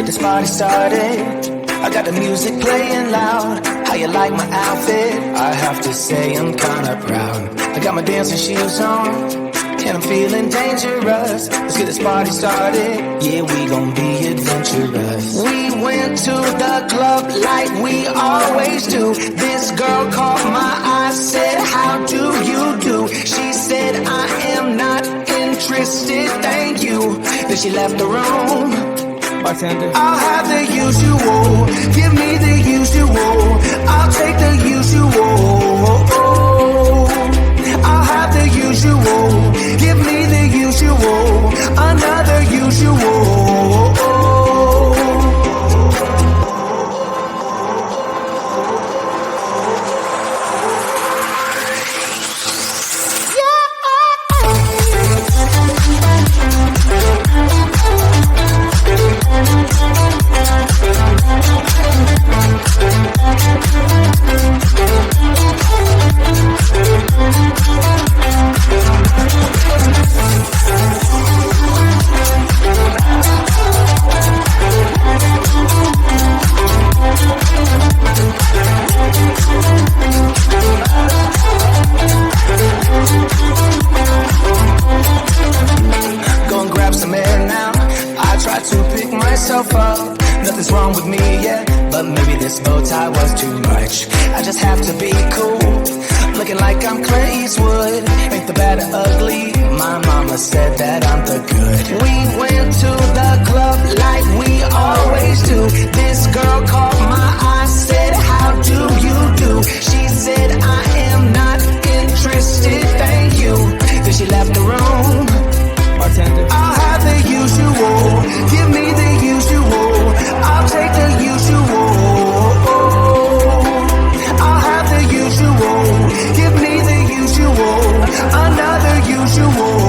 get this party started. I got the music playing loud. How you like my outfit? I have to say I'm kinda proud. I got my dancing shoes on, and I'm feeling dangerous. Let's get this party started. Yeah, we gon' be adventurous. We went to the club like we always do. This girl caught my eye, said, how do you do? She said, I am not interested, thank you. Then she left the room. Bartender, I'll have the usual. Give me the usual. I'll take the usual. I'll have the usual. Give me the usual. Another usual. Nothing's wrong with me, yeah, but maybe this bow tie was too much. I just have to be cool, looking like I'm Clint Eastwood. Ain't the bad or ugly, my mama said that I'm the good. We went to the club like we always do. This girl caught my eye, said, how do you do? She said, I am not interested, thank you. Then she left the room. Bartender, I'll have the usual. Give me the usual. I'll take the usual. I'll have the usual. Give me the usual. Another usual.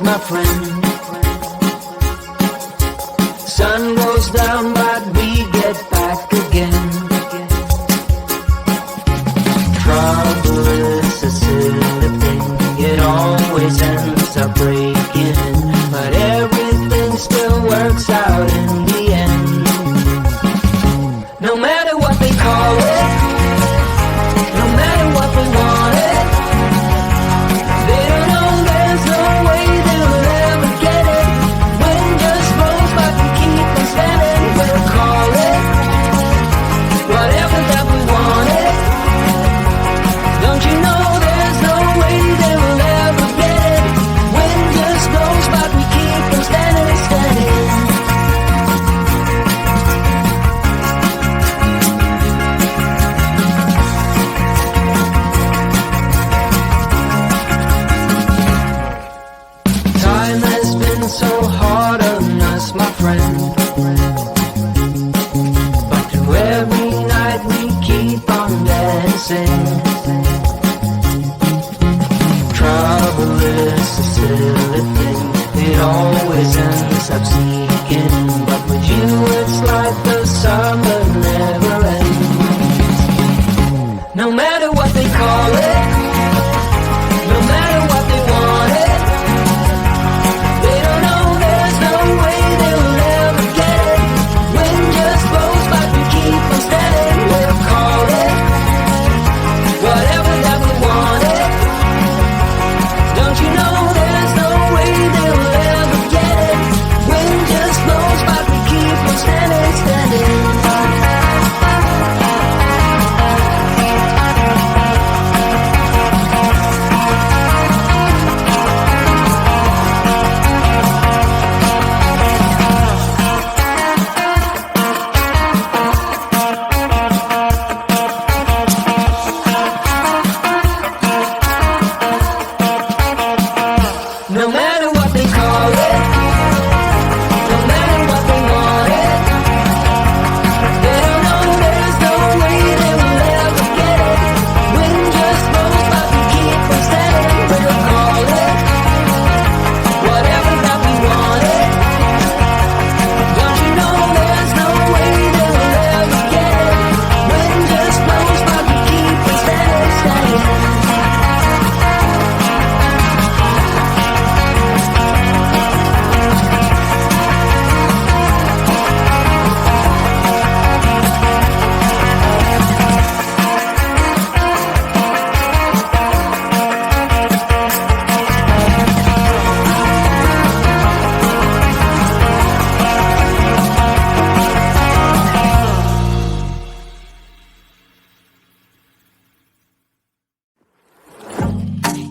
My friend, sun goes down but we get back again. Trouble is a silly thing, it always ends up breaking, but everything still works out in the end. No matter what they call it, no matter what they want it, they don't know there's no way they'll ever get it. Wind just blows but we keep on standing. We'll call it whatever that we want it. Don't you know there's no way they'll ever get it. Wind just blows but we keep on standing, standing. Time has been so hard on us, my friend, but through every night we keep on dancing. Trouble is a silly thing, it always ends up sneaking, but with you it's like the summer never ends. No matter what they call it, no matter what they want it, they don't know there's no way they'll ever get it. Wind just blows but we keep on standing. We'll call it whatever that we want it. Don't you know there's no way they'll ever get it. Wind just blows but we keep on standing, standing.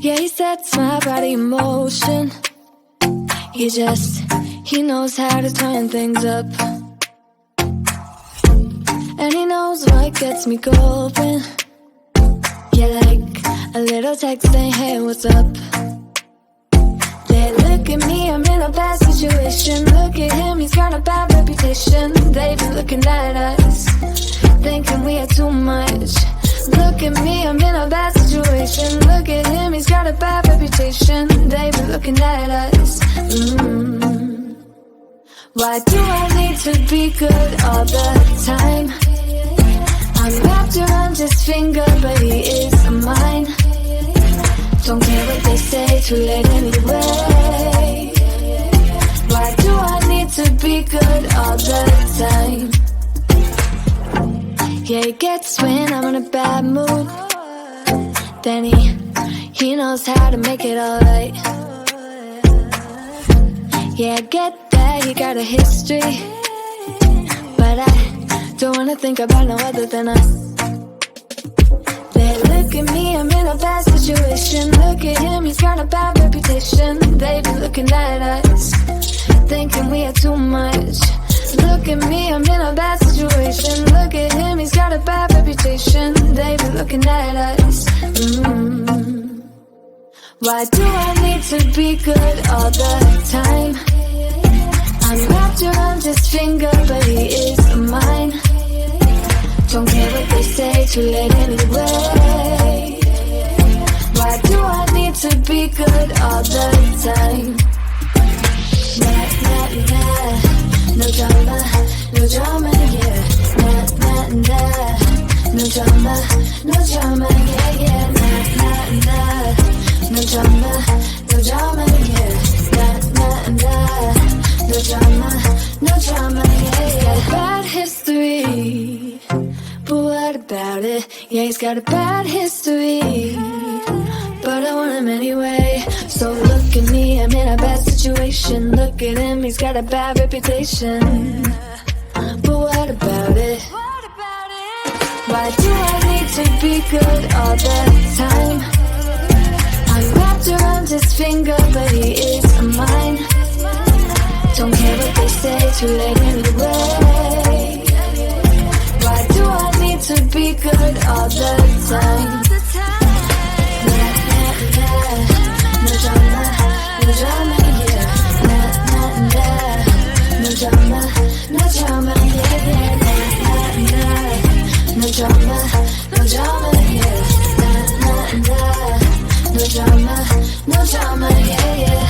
Yeah, he sets my body in motion. He knows how to turn things up. And he knows what gets me going. Yeah, like a little text saying, hey, what's up? They look at me, I'm in a bad situation. Look at him, he's got a bad reputation. They be looking at us, thinking we are too much. Look at me, I'm in a bad situation. Look at him, he's got a bad reputation. They be looking at us. Why do I need to be good all the time? I'm wrapped around his finger, but he is mine. Don't care what they say, too late anyway. Why do I need to be good all the time? Yeah, he gets when I'm in a bad mood. Then he knows how to make it alright. Yeah, I get that he got a history, but I don't wanna think about no other than us. They look at me, I'm in a bad situation. Look at him, he's got a bad reputation. They be looking at us, thinking we are too much. Look at me, I'm in a bad situation. Look at him, he's got a bad reputation. They be looking at us. Why do I need to be good all the time? I'm wrapped around his finger, but he is mine. Don't care what they say, too late anyway. Why do I need to be good all the time? Nah, nah, nah. No drama, no drama, yeah. Nah, nah, nah. No drama, no drama, yeah, yeah. Nah, nah, nah. No drama, no drama, yeah. Nah, nah, nah. No drama, no drama, yeah, yeah. Bad history, but what about it? Yeah, he's got a bad history, but I want him anyway. So look at me, I'm in a bad situation. Look at him, he's got a bad reputation, but what about it? Why do I need to be good all the time? I'm wrapped around his finger, but he is mine. Don't care what they say, too late anyway. Why do I need to be good all the time? Nah, nah, nah. No drama, no drama, yeah. Nah, nah, nah. No drama, no drama, yeah, yeah. Nah, nah, nah. No drama, no drama, yeah. Nah, nah, nah. No drama, no drama, yeah, yeah.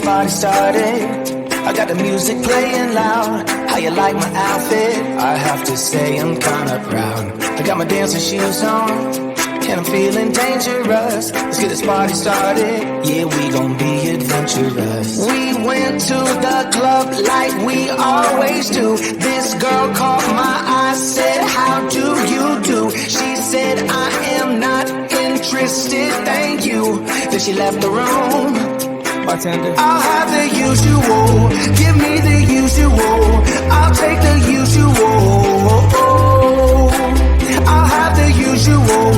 party started. I got the music playing loud. How you like my outfit? I have to say I'm kinda proud. I got my dancing shoes on, and I'm feeling dangerous. Let's get this party started. Yeah, we gon' be adventurous. We went to the club like we always do. This girl caught my eye, said, how do you do? She said, I am not interested, thank you. Then she left the room. Bartender, I'll have the usual. Give me the usual. I'll take the usual. I'll have the usual.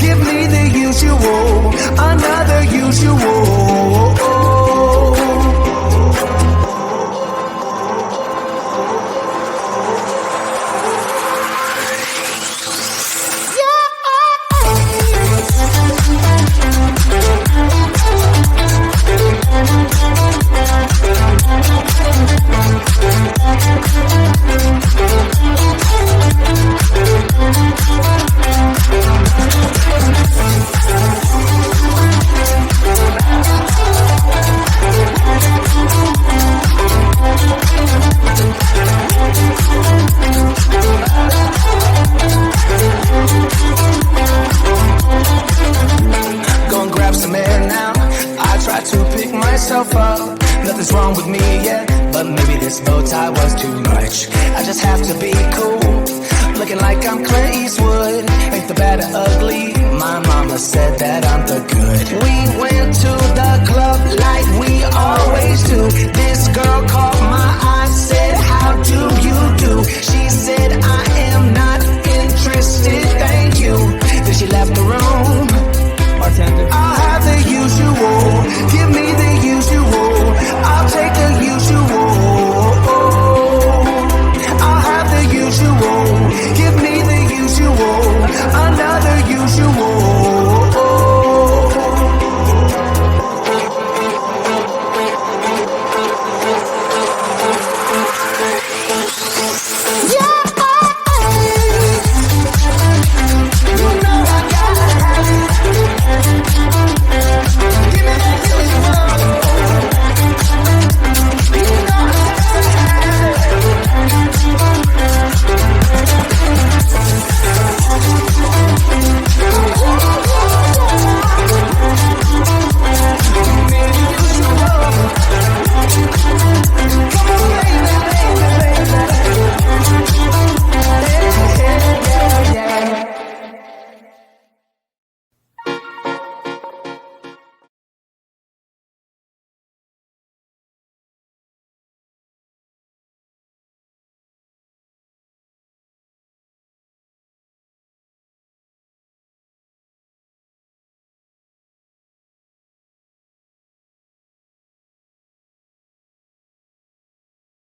Give me the usual. Another usual. Up. Nothing's wrong with me yet, but maybe this bow tie was too much. I just have to be cool, looking like I'm Clint Eastwood. Ain't the bad or ugly, my mama said that I'm the good. We went to the club like we always do.